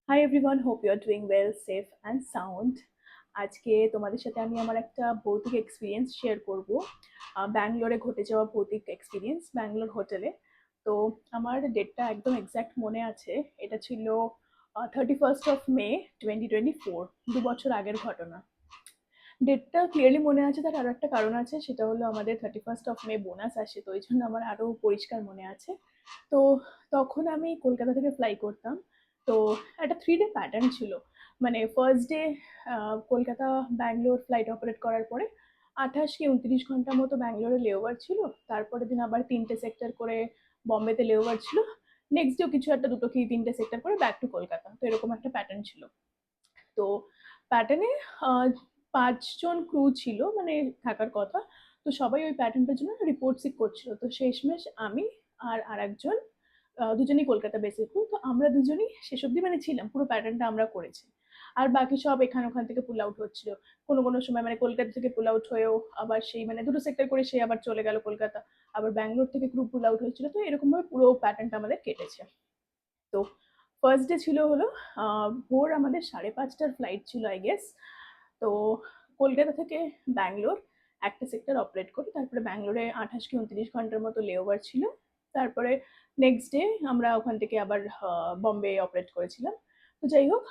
High everyone, hope you are doing well, safe and sound. আজকে তোমাদের সাথে আমি আমার একটা ভৌতিক এক্সপিরিয়েন্স শেয়ার করব। ব্যাঙ্গালোরে ঘটে যাওয়া ভৌতিক এক্সপিরিয়েন্স ব্যাঙ্গালোর হোটেলে। তো আমার ডেটটা একদম এক্স্যাক্ট মনে আছে। এটা ছিল 31st of May 2024, 2 বছর আগের ঘটনা। ডেটটা ক্লিয়ারলি মনে আছে, তার আরো একটা কারণ আছে, সেটা হলো আমাদের 31st of May বোনাস আসে, তো ওই জন্য আমার আরো পরিষ্কার মনে আছে। তো তখন আমি কলকাতা থেকে ফ্লাই করতাম। তো একটা 3 ডে প্যাটার্ন ছিল। মানে first day Kolkata Bangalore flight operate করার পরে 28 কি 29 ঘন্টার মতো ব্যাঙ্গালোরে লেওভার ছিল। তারপরের দিন আবার 3টে সেক্টর করে বম্বেতে লেওভার ছিল। নেক্সট ডেও কিছু একটা 2 কি 3টে সেক্টর করে ব্যাক টু কলকাতা, তো এরকম একটা প্যাটার্ন ছিল। তো প্যাটার্নে 5 জন ক্রু ছিল, মানে থাকার কথা। তো সবাই ওই প্যাটার্নটার জন্য রিপোর্ট সিক করছিল। তো শেষমেশ আমি আর আরেকজন, দুজনই কলকাতা বেসে ক্রু, তো আমরা দুজনই শেষ অব্দি মানে ছিলাম, পুরো প্যাটার্নটা আমরা করেছি। আর বাকি সব এখান ওখান থেকে পুল আউট হচ্ছিল। কোনো কোনো সময় মানে কলকাতা থেকে পুল আউট হয়েও আবার সেই মানে 2টো সেক্টর করে সে আবার চলে গেল কলকাতা। আবার ব্যাঙ্গালোর থেকে ক্রু পুল আউট হয়েছিল, তো এরকম ভাবে পুরো প্যাটার্নটা আমাদের কেটেছে। তো ফার্স্ট ডে ছিল হলো ভোর আমাদের 5:30টার ফ্লাইট ছিল আই গেস। তো কলকাতা থেকে ব্যাঙ্গালোর একটা সেক্টর অপারেট করি, তারপরে ব্যাঙ্গালোরে 28 কি 29 ঘন্টার মতো লেওভার ছিল। তারপরে নেক্সট ডে আমরা ওখান থেকে আবার বম্বে অপারেট করেছিলাম। তো যাই হোক,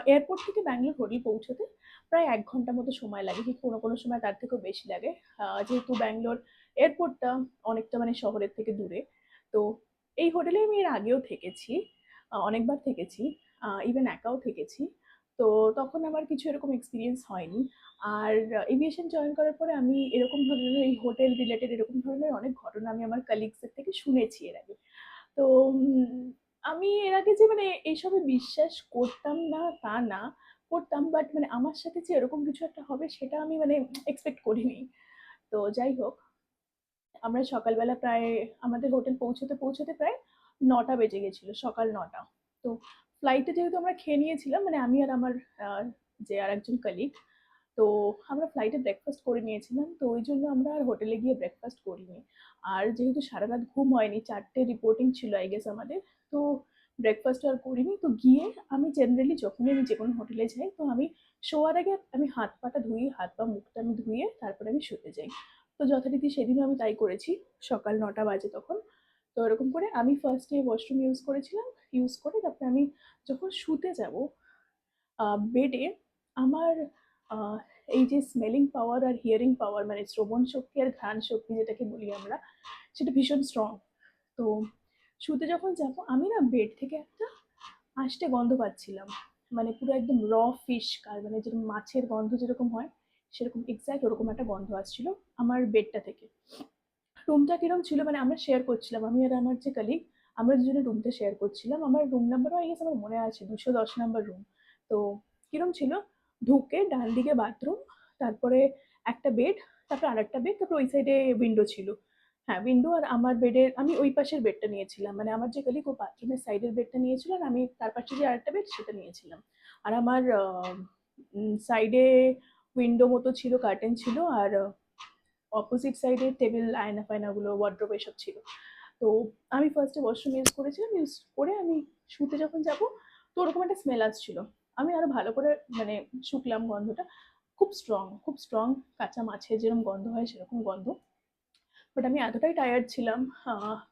এয়ারপোর্ট থেকে ব্যাঙ্গালোর হোটেল পৌঁছতে প্রায় 1 ঘন্টা মতো সময় লাগে, কি কোনো কোনো সময় তার থেকেও বেশি লাগে। যেহেতু ব্যাঙ্গালোর এয়ারপোর্টটা অনেকটা মানে শহরের থেকে দূরে। তো এই হোটেলে আমি এর আগেও থেকেছি, অনেকবার থেকেছি, ইভেন একাও থেকেছি। তো তখন আমার কিছু এরকম এক্সপিরিয়েন্স হয়নি। আর এভিয়েশন জয়েন করার পরে আমি এরকম ধরনের এই হোটেল রিলেটেড এরকম ধরনের অনেক ঘটনা আমি আমার কালিগসের থেকে শুনেছি এর আগে। তো আমি এর আগে যে মানে এইসবে বিশ্বাস করতাম না তা না, করতাম, বাট মানে আমার সাথে যে এরকম কিছু একটা হবে সেটা আমি মানে এক্সপেক্ট করিনি। তো যাই হোক, আমরা সকালবেলা প্রায় আমাদের হোটেল পৌঁছতে পৌঁছতে প্রায় 9টা বেজে গেছিল, সকাল 9টা। তো ফ্লাইটে যেহেতু আমরা খেয়ে নিয়েছিলাম, মানে আমি আর আমার যে আর একজন কালিগ, তো আমরা ফ্লাইটে ব্রেকফাস্ট করে নিয়েছিলাম, তো ওই জন্য আমরা আর হোটেলে গিয়ে ব্রেকফাস্ট করিনি। আর যেহেতু সারা রাত ঘুম হয়নি, 4টে রিপোর্টিং ছিল আই গেস আমাদের, তো ব্রেকফাস্ট আর করিনি। তো গিয়ে আমি জেনারেলি যখনই আমি যে কোনো হোটেলে যাই, তো আমি শোয়ার আগে আমি হাত পাটা ধুই, হাত পা মুখটা আমি ধুয়ে তারপরে আমি শুতে যাই। তো যথারীতি সেদিনও আমি তাই করেছি। সকাল 9টা বাজে তখন। তো এরকম করে আমি ফার্স্টে ওয়াশরুম ইউজ করেছিলাম। ইউজ করে তারপরে আমি যখন শুতে যাব, বেডে আমার আহ, এই যে স্মেলিং পাওয়ার আর হিয়ারিং পাওয়ার, মানে শ্রবণ শক্তি আর ঘ্রাণ শক্তি যেটাকে বলি আমরা, সেটা ভীষণ স্ট্রং। তো শুতে যখন যাব, আমি না বেড থেকে একটা আষ্টে গন্ধ পাচ্ছিলাম। মানে পুরো একদম ফিশ কার, মানে যেরকম মাছের গন্ধ যেরকম হয়, সেরকম এক্স্যাক্ট ওরকম একটা গন্ধ আসছিল আমার বেডটা থেকে। রুমটা কিরম ছিল, মানে আমরা শেয়ার করছিলাম, আমি আর আমার যে কালিগ, আমরা দুজনে রুমটা শেয়ার করছিলাম। আমার রুম নাম্বারও আই গেস আমার মনে আছে, 210 নম্বর রুম। তো কিরম ছিল, ঢুকে ডান দিকে বাথরুম, তারপরে একটা বেড, তারপরে আরেকটা বেড, তারপরে ওই সাইডে উইন্ডো ছিল। হ্যাঁ, উইন্ডো। আর আমার বেডের, আমি ওই পাশের বেডটা নিয়েছিলাম, মানে আমার যে কলিগ ও বাথরুমের সাইডের বেডটা নিয়েছিল, আর আমি তার পাশে যে আরেকটা বেড সেটা নিয়েছিলাম। আর আমার সাইডে উইন্ডো মতো ছিল, কার্টেন ছিল, আর অপোজিট সাইডে টেবিল, আয়না ফায়নাগুলো, ওয়ার্ড্রোব এসব ছিল। তো আমি ফার্স্টে ওয়াশরুম ইউজ করেছিলাম, ইউজ করে আমি শুতে যখন যাব, তো ওরকম একটা স্মেল আসছিল। আমি আরো ভালো করে মানে শুকলাম গন্ধটা। খুব স্ট্রং, খুব স্ট্রং, কাঁচা মাছের যেরকম গন্ধ হয় সেরকম গন্ধ। বাট আমি এতটাই টায়ার্ড ছিলাম,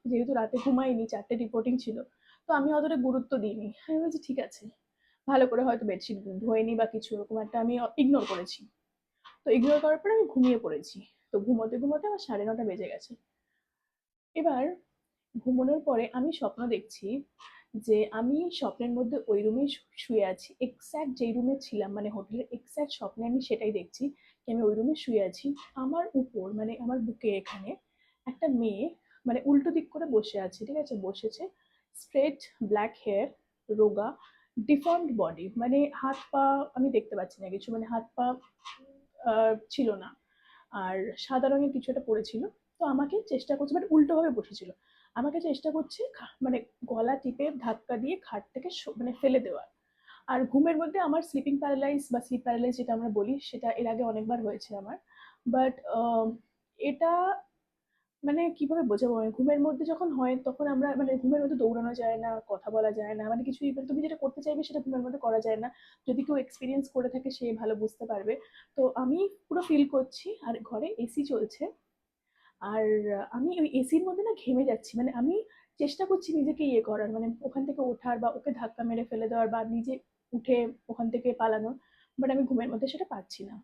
যেহেতু রাতে ঘুমাইনি, 4টে রিপোর্টিং ছিল, তো আমি অতটা গুরুত্ব দিইনি। আমি বলছি ঠিক আছে, ভালো করে হয়তো বেডশিট ধোয়নি বা কিছু, এরকম একটা আমি ইগনোর করেছি। তো ইগনোর করার পরে আমি ঘুমিয়ে পড়েছি। তো ঘুমোতে ঘুমোতে আমার 9:30 বেজে গেছে। এবার ঘুমানোর পরে আমি স্বপ্ন দেখছি যে আমি স্বপ্নের মধ্যে ওই রুমেই শুয়ে আছি, এক্স্যাক্ট যেই রুমে ছিলাম, মানে হোটেলের এক্স্যাক্ট স্বপ্নে আমি সেটাই দেখছি, যে আমি ওই রুমে শুয়ে আছি। আমার উপর মানে আমার বুকে এখানে একটা মেয়ে মানে উল্টো দিক করে বসে আছে, ঠিক আছে, বসেছে। স্ট্রেট ব্ল্যাক হেয়ার, রোগা, ডিফর্মড বডি, মানে হাত পা আমি দেখতে পাচ্ছি না কিছু, মানে হাত পা ছিল না। আর সাদা রঙের কিছু একটা পড়েছিল। তো আমাকে চেষ্টা করছে, মানে উল্টোভাবে বসেছিল, আমাকে চেষ্টা করছে মানে গলা টিপে ধাক্কা দিয়ে খাট থেকে মানে ফেলে দেওয়ার। আর ঘুমের মধ্যে আমার স্লিপিং প্যারালাইজ বা স্লিপ প্যারালাইজ যেটা আমরা বলি, সেটা এর আগে অনেকবার হয়েছে আমার। বাট এটা মানে কিভাবে বোঝাবো আমি? ঘুমের মধ্যে যখন হয় তখন আমরা মানে ঘুমের মধ্যে দৌড়ানো যায় না, কথা বলা যায় না। মানে কিছুই মানে তুমি যেটা করতে চাইবে সেটা ঘুমের মধ্যে করা যায় না। যদি কেউ এক্সপেরিয়েন্স করে থাকে সে ভালো বুঝতে পারবে। তো আমি পুরো ফিল করছি আর ঘরে এসি চলছে। আর আমি ওই এসির মধ্যে না ঘেমে যাচ্ছি। মানে আমি চেষ্টা করছি নিজেকে ইয়ে করার, মানে ওখান থেকে ওঠার বা ওকে ধাক্কা মেরে ফেলে দেওয়ার বা নিজে উঠে ওখান থেকে পালানোর। বাট আমি ঘুমের মধ্যে সেটা পারছি না।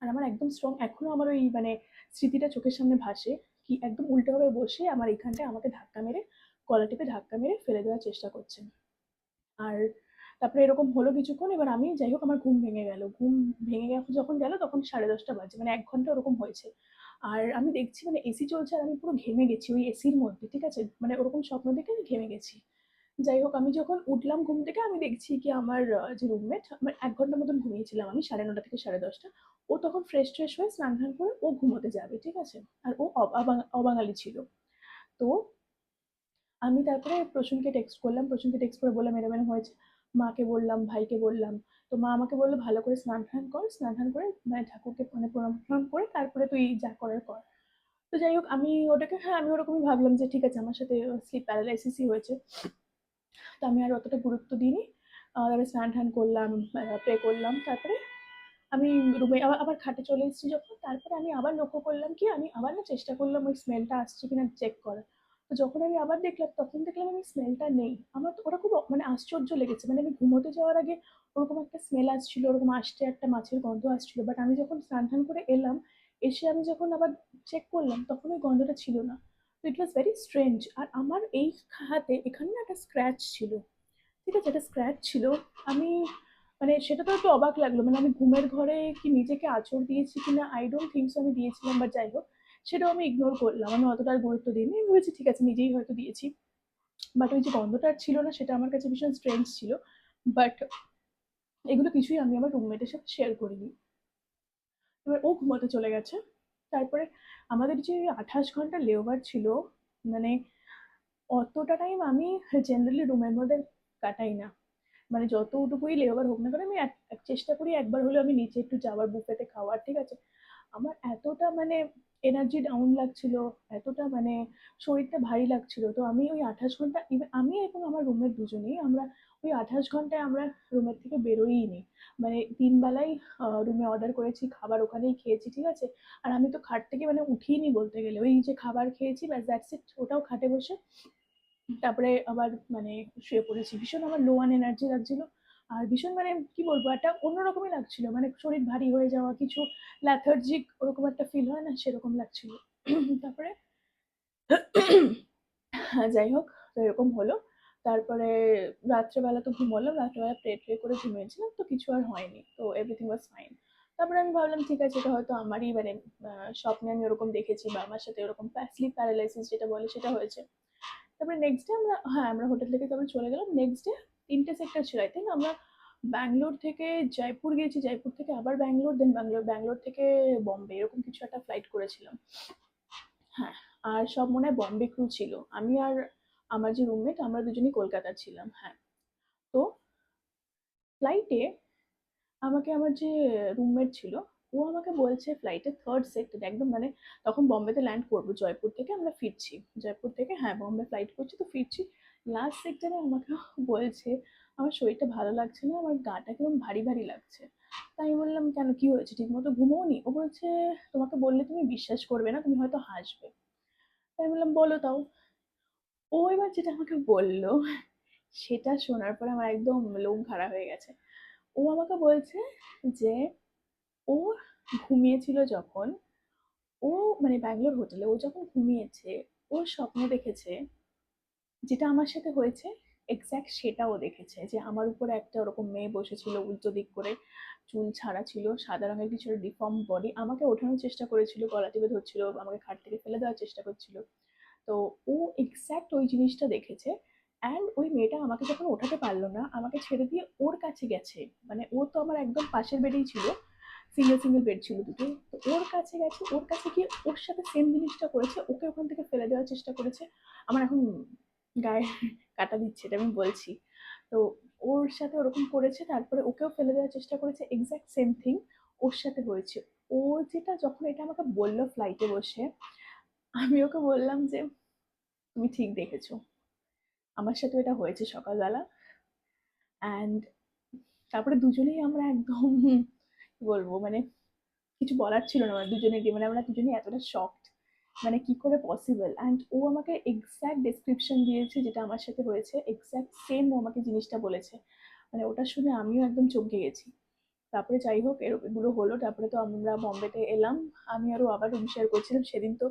আর আমার একদম স্ট্রং এখনো আমার ওই মানে স্মৃতিটা চোখের সামনে ভাসে, কি একদম উল্টোভাবে বসে আমার এখানটায় আমাকে ধাক্কা মেরে, গলা টিপে ধাক্কা মেরে ফেলে দেওয়ার চেষ্টা করছে। আর তারপরে এরকম হলো কিছুক্ষণ, এবার আমি যাই হোক আমার ঘুম ভেঙে গেল। ঘুম ভেঙে যখন গেল তখন 10:30 বাজে, মানে 1 ঘন্টা ওরকম হয়েছে। আর আমি দেখছি মানে এসি চলছে আর আমি পুরো ঘেমে গেছি ওই এসির মধ্যে, ঠিক আছে? মানে ওরকম স্বপ্ন দেখে আমি ঘেমে গেছি। যাই হোক আমি যখন উঠলাম ঘুম থেকে আমি দেখছি কি আমার যে রুমমেট, আমার 1 ঘন্টা মতন ঘুমিয়েছিলাম আমি, 9:30 থেকে 10:30। ও তখন ফ্রেশ ট্রেশ হয়ে স্নান টান করে ও ঘুমোতে যাবে, ঠিক আছে? আর ও অবাঙালি ছিল। তো আমি তারপরে প্রসূনকে টেক্সট করলাম, প্রসূনকে টেক্সট করে বললাম এরম এরম হয়েছে। মাকে বললাম, ভাইকে বললাম। তো মা আমাকে বললো ভালো করে স্নান টান কর, স্নান টান করে মানে ঠাকুরকে মানে প্রণাম টণাম করে তারপরে তুই যা করার কর। তো যাই হোক আমি ওটাকে, হ্যাঁ আমি ওরকমই ভাবলাম যে ঠিক আছে আমার সাথে স্লিপ প্যারালাইসিসই হয়েছে। তো আমি আর অতটা গুরুত্ব দিইনি। তারপরে স্নান টান করলাম, প্রে করলাম। তারপরে আমি রুমে আবার আবার খাটে চলে এসেছি যখন, তারপরে আমি আবার লক্ষ্য করলাম কি আমি আবার না চেষ্টা করলাম ওই স্মেলটা আসছে কিনা চেক করার। তো যখন আমি আবার দেখলাম তখন দেখলাম আমি স্মেলটা নেই। আমার তো ওটা খুব মানে আশ্চর্য লেগেছে। মানে আমি ঘুমোতে যাওয়ার আগে ওরকম একটা স্মেল আসছিল, ওরকম আসছে একটা মাছের গন্ধ আসছিল। বাট আমি যখন স্নান টান করে এলাম, এসে আমি যখন আবার চেক করলাম তখন ওই গন্ধটা ছিল না। তো ইট ওয়াজ ভেরি স্ট্রেঞ্জ। আর আমার এই হাতে এখানে না একটা স্ক্র্যাচ ছিল, ঠিক আছে? একটা স্ক্র্যাচ ছিল। আমি মানে সেটা তো একটু অবাক লাগলো। মানে আমি ঘুমের ঘরে কি নিজেকে আঁচড় দিয়েছি কিনা, আই ডোন্ট থিঙ্ক সো আমি দিয়েছিলাম, বাট যাই হোক সেটাও আমি ইগনোর করলাম। আমি অতটা আর গুরুত্ব দিইনি। আমি ভেবেছি ঠিক আছে নিজেই হয়তো দিয়েছি। বাট ওই যে গন্ধটা আর ছিল না সেটা আমার কাছে ভীষণ স্ট্রেঞ্জ ছিল। বাট এগুলো কিছুই আমি আমার রুমমেটের সাথে শেয়ার করিনি। এবার ও ঘুমাতে চলে গেছে। তারপরে আমাদের যে 28 ঘন্টা লেওভার ছিল, মানে অতটা টাইম আমি জেনারেলি রুমের মধ্যে কাটাই না। মানে যতটুকুই লেবার হোক না কেন আমি চেষ্টা করি একবার হলেও আমি নিচে একটু যাওয়ার, বুফেতে খাওয়ার, ঠিক আছে? আমার এতটা মানে এনার্জি ডাউন লাগছিল, এতটা মানে শরীরটা ভারী লাগছিল। তো আমি ওই 28 ঘন্টা ইভেন আমি এবং আমার রুমের দুজনেই আমরা ওই 28 ঘন্টায় আমরা রুমের থেকে বেরোই নি। মানে 3 বেলাই রুমে অর্ডার করেছি, খাবার ওখানেই খেয়েছি, ঠিক আছে? আর আমি তো খাট থেকে মানে উঠিনি বলতে গেলে, ওই যে খাবার খেয়েছি ব্যাস দ্যাটস ইট, ওটাও খাটে বসে। তারপরে আবার মানে শুয়ে পড়েছি। ভীষণ আমার লো অন এনার্জি লাগছিল। আর ভীষণ মানে কি বলবো একটা অন্যরকমই লাগছিল। মানে শরীর ভারী হয়ে যাওয়া, কিছু ল্যাথার্জিক ওরকম একটা ফিল হয় না, সেরকম লাগছিল। তারপরে হ্যাঁ, যাই হোক তো এরকম হলো। তারপরে রাত্রেবেলা তো ঘুমোলাম, রাত্রেবেলা প্রে ট্রে করে ঘুমিয়েছিলাম, তো কিছু আর হয়নি, তো এভরিথিং ওয়াজ ফাইন। তারপরে আমি ভাবলাম ঠিক আছে এটা হয়তো আমারই মানে স্বপ্নে আমি ওরকম দেখেছি বা আমার সাথে ওরকম স্লিপ প্যারালাইসিস যেটা বলে সেটা হয়েছে। তারপরে নেক্সট ডে আমরা, হ্যাঁ আমরা হোটেল থেকে তারপরে চলে গেলাম। নেক্সট ডে 3টে সেক্টর ছিল আই থিঙ্ক। আমরা ব্যাঙ্গালোর থেকে জয়পুর গিয়েছি, জয়পুর থেকে আবার ব্যাঙ্গালোর, দেন ব্যাঙ্গালোর, ব্যাঙ্গালোর থেকে বম্বে, এরকম কিছু একটা ফ্লাইট করেছিলাম। হ্যাঁ, আর সব মনে হয় বম্বে ক্রু ছিল। আমি আর আমার যে রুমমেট আমরা দুজনই কলকাতার ছিলাম। হ্যাঁ, তো ফ্লাইটে আমাকে আমার যে রুমমেট ছিল ও আমাকে বলছে ফ্লাইটের থার্ড সেক্টর একদম, মানে তখন বম্বেতে ল্যান্ড করবো, জয়পুর থেকে আমরা ফিরছি, জয়পুর থেকে হ্যাঁ বম্বে ফ্লাইট করছি তো ফিরছি। লাস্ট সেক্টরে আমাকে বলছে আমার শরীরটা ভালো লাগছে না, আমার গাটা কিরকম ভারী ভারী লাগছে। তাই আমি বললাম কেন কি হয়েছে, ঠিক মতো ঘুমোওনি? ও বলছে তোমাকে বললে তুমি বিশ্বাস করবে না, তুমি হয়তো হাসবে। তাই আমি বললাম বলো তাও। ও এবার যেটা আমাকে বললো সেটা শোনার পরে আমার একদম লোম খাড়া হয়ে গেছে। ও আমাকে বলছে যে ও ঘুমিয়েছিল যখন, ও মানে ব্যাঙ্গালোর হোটেলে ও যখন ঘুমিয়েছে ওর স্বপ্ন দেখেছে যেটা আমার সাথে হয়েছে, এক্স্যাক্ট সেটাও দেখেছে। যে আমার উপরে একটা ওরকম মেয়ে বসেছিল উল্টো দিক করে, চুল ছাড়া ছিল, সাদা রঙের কিছু ডিফর্ম বডি, আমাকে ওঠানোর চেষ্টা করেছিল, গলা টিপে ধরছিল, আমাকে খাট থেকে ফেলে দেওয়ার চেষ্টা করছিল। তো ও এক্স্যাক্ট ওই জিনিসটা দেখেছে। অ্যান্ড ওই মেয়েটা আমাকে যখন ওঠাতে পারলো না আমাকে ছেড়ে দিয়ে ওর কাছে গেছে। মানে ও তো আমার একদম পাশের বেডেই ছিল, সিঙ্গেল সিঙ্গেল বেড ছিল দুটো। তো ওর কাছে গেছে, ওর কাছে গিয়ে ওর সাথে সেম জিনিসটা করেছে, ওকে ওখান থেকে ফেলে দেওয়ার চেষ্টা করেছে। আমার এখন গায়ে কাটা দিচ্ছে এটা আমি বলছি। তো ওর সাথে ওরকম করেছে, তারপরে ওকেও ফেলে দেওয়ার চেষ্টা করেছে, এক্স্যাক্ট সেম থিং ওর সাথে হয়েছে। ও যেটা যখন এটা আমাকে বললো ফ্লাইটে বসে, আমি ওকে বললাম যে তুমি ঠিক দেখেছো, আমার সাথে এটা হয়েছে সকালবেলা। অ্যান্ড তারপরে দুজনেই আমরা একদম কি বলবো, মানে কিছু বলার ছিল না, মানে দুজনেরই, মানে আমরা দুজনেই এতটা শকড, মানে কি করে পসিবল। অ্যান্ড ও আমাকে এক্স্যাক্ট ডেসক্রিপশন দিয়েছে যেটা আমার সাথে হয়েছে, এক্স্যাক্ট সেম ও আমাকে জিনিসটা বলেছে। মানে ওটা শুনে আমিও একদম চমকে গেছি। তারপরে যাই হোক এগুলো হলো, তারপরে তো আমরা বম্বেতে এলাম। আমি আরো আবার রুম শেয়ার করছিলাম সেদিন তো।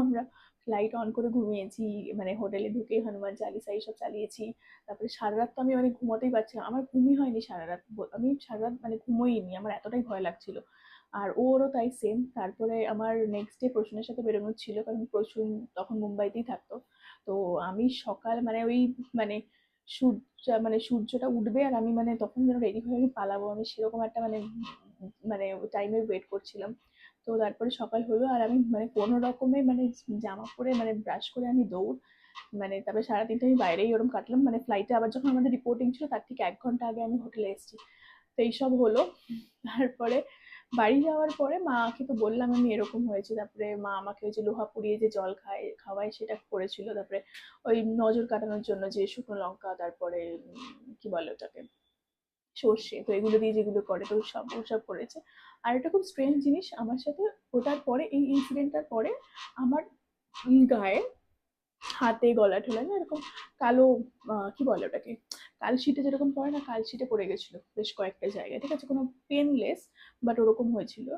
আমরা লাইট অন করে ঘুমিয়েছি, মানে হোটেলে ঢুকে হনুমান চালিসা এইসব চালিয়েছি। তারপরে সারা রাত তো আমি মানে ঘুমোতেই পারছিলাম, আমার ঘুমই হয়নি সারা রাত। আমি সারা রাত মানে ঘুমোইনি, আমার এতটাই ভয় লাগছিল। আর ওরও তাই সেম। তারপরে আমার নেক্সট ডে প্রসূনের সাথে বেরোনোর ছিল, কারণ প্রসূন তখন মুম্বাইতেই থাকতো। তো আমি সকাল মানে ওই মানে সূর্যটা উঠবে আর আমি মানে তখন যেন রেডি হয়ে আমি পালাবো, আমি সেরকম একটা মানে মানে টাইমের ওয়েট করছিলাম। তো তারপরে সকাল হলো আর আমি মানে কোনো রকমে মানে জামা পরে মানে ব্রাশ করে আমি দৌড়, মানে তারপরে সারাদিনটা আমি বাইরেই ওরকম কাটলাম। মানে ফ্লাইটে আবার যখন আমাদের রিপোর্টিং ছিল তার ঠিক 1 ঘন্টা আগে আমি হোটেলে এসেছি। তো এইসব হলো। তারপরে বাড়ি যাওয়ার পরে মাকে তো বললাম আমি এরকম হয়েছে। তারপরে মা আমাকে ওই যে লোহা পুড়িয়ে যে জল খাওয়ায় সেটা করেছিল। তারপরে ওই নজর কাটানোর জন্য যে শুকনো লঙ্কা, তারপরে কি বলে ওটাকে, সর্ষে, তো এগুলো দিয়ে যেগুলো করে, তো সব ওসব করেছে। আর একটা খুব স্ট্রেঞ্জ জিনিস আমার সাথে ওটার পরে, এই ইনসিডেন্টটার পরে আমার গায়ে, হাতে, গলা ঠোলা না এরকম কালো, কি বলে ওটাকে, কালশিটে যেরকম পড়ে না, কালশিটে পড়ে গেছিল বেশ কয়েকটা জায়গায়, ঠিক আছে, কোনো পেনলেস, বাট ওরকম হয়েছিল।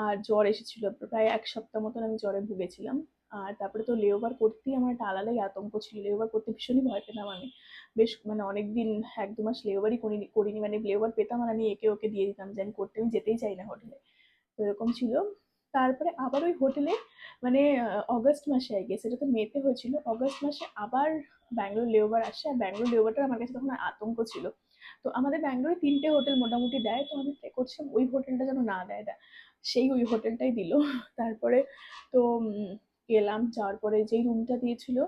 আর জ্বর এসেছিল, প্রায় 1 সপ্তাহ মতন আমি জ্বরে ভুগেছিলাম। আর তারপরে তো লেওবার করতেই আমার একটা আলাদাই আতঙ্ক ছিল, লেওবার করতে ভীষণই ভয় পেতাম আমি। বেশ মানে অনেকদিন 1-2 মাস লেওবারই করিনি, মানে লেওবার পেতাম আর আমি একে ওকে দিয়ে দিতাম যে আমি করতে, আমি যেতেই চাই না হোটেলে। তো এরকম ছিল। তারপরে আবার ওই হোটেলে মানে অগস্ট মাসে আই গেস, এটা তো মেতে হয়েছিল, অগস্ট মাসে আবার ব্যাঙ্গালোর লেওবার আসে। আর ব্যাঙ্গালোর লেওবারটা আমার কাছে তখন আতঙ্ক ছিল। তো আমাদের ব্যাঙ্গালোরে 3টে হোটেল মোটামুটি দেয়, তো আমি ট্রাই করছিলাম ওই হোটেলটা যেন না দেয়। সেই ওই হোটেলটাই দিল। তারপরে তো গেলাম, যাওয়ার পরে যেই রুমটা দিয়েছিল,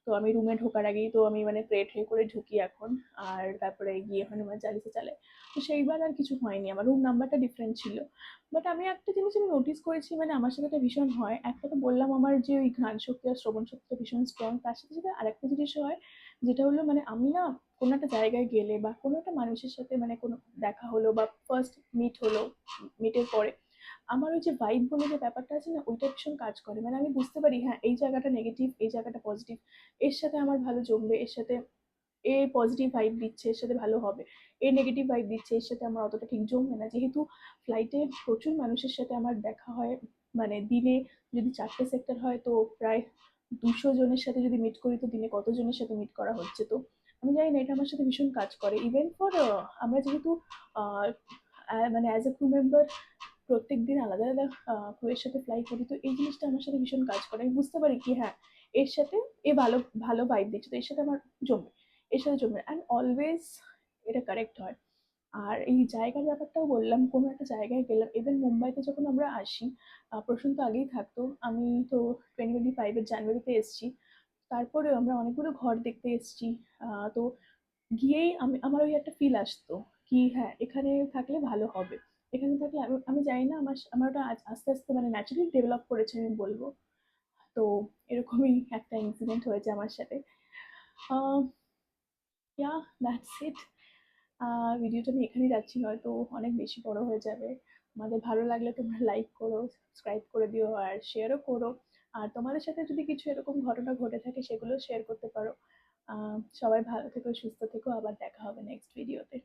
তো আমি রুমে ঢোকার আগেই তো আমি মানে প্রে ট্রে করে ঢুকি এখন। আর তারপরে গিয়ে হনুমান চালিসা চালাই। তো সেইবার আর কিছু হয়নি, আমার রুম নাম্বারটা ডিফারেন্ট ছিল। বাট আমি একটা জিনিস আমি নোটিস করেছি, মানে আমার সাথে এটা ভীষণ হয়। একটা তো বললাম আমার যে ওই ঘ্রাণ শক্তি আর শ্রবণ শক্তি ভীষণ স্ট্রং, তার সাথে সাথে আরেকটা জিনিস হয়, যেটা হলো মানে আমি না কোনো একটা জায়গায় গেলে বা কোনো একটা মানুষের সাথে মানে কোনো দেখা হলো বা ফার্স্ট মিট হলো, মিটের পরে আমার ওই যে ভাইব বলে যে ব্যাপারটা আছে না, ওইটা ভীষণ কাজ করে। মানে আমি বুঝতে পারি হ্যাঁ এই জায়গাটা নেগেটিভ, এই জায়গাটা পজিটিভ, এর সাথে আমার ভালো জমবে, এর সাথে এ পজিটিভ ভাইব দিচ্ছে এর সাথে ভালো হবে, এ নেগেটিভ ভাইব দিচ্ছে এর সাথে আমার অতটা ঠিক জমবে না। যেহেতু ফ্লাইটে প্রচুর মানুষের সাথে আমার দেখা হয়, মানে দিনে যদি 4টে সেক্টর হয় তো প্রায় 200 জনের সাথে যদি মিট করি, তো দিনে কতজনের সাথে মিট করা হচ্ছে। তো আমি জানি না এটা আমার সাথে ভীষণ কাজ করে। ইভেন ফর আমরা যেহেতু মানে অ্যাজ এ ক্রু মেম্বার প্রত্যেক দিন আলাদা আলাদা ক্রুয়ের সাথে ফ্লাই করি, তো এই জিনিসটা আমার সাথে ভীষণ কাজ করে। আমি বুঝতে পারি কি হ্যাঁ এর সাথে এ ভালো ভালো ভাইব দিচ্ছে, তো এর সাথে আমার জমবে, এর সাথে জমবে, অ্যান্ড অলওয়েজ এটা কারেক্ট হয়। আর এই জায়গার ব্যাপারটাও বললাম, কোনো একটা জায়গায় গেলাম, ইভেন মুম্বাইতে যখন আমরা আসি, প্রসূন তো আগেই থাকতো, আমি তো 2025-এর জানুয়ারিতে এসেছি। তারপরেও আমরা অনেকগুলো ঘর দেখতে এসেছি। তো গিয়েই আমার ওই একটা ফিল আসতো কি হ্যাঁ এখানে থাকলে ভালো হবে, এখানে থাকলে আমি আমি জানি না আমার আমার ওটা আস্তে আস্তে মানে ন্যাচারালি ডেভেলপ করেছে আমি বলবো। তো এরকমই একটা ইনসিডেন্ট হয়েছে আমার সাথে। ইয়া, দ্যাটস ইট। ভিডিওটা আমি এখানেই রাখছি, নয়তো অনেক বেশি বড় হয়ে যাবে। তোমাদের ভালো লাগলে তোমরা লাইক করো, সাবস্ক্রাইব করে দিও আর শেয়ারও করো। আর তোমাদের সাথে যদি কিছু এরকম ঘটনা ঘটে থাকে সেগুলো শেয়ার করতে পারো। সবাই ভালো থেকো, সুস্থ থেকো, আবার দেখা হবে নেক্সট ভিডিওতে।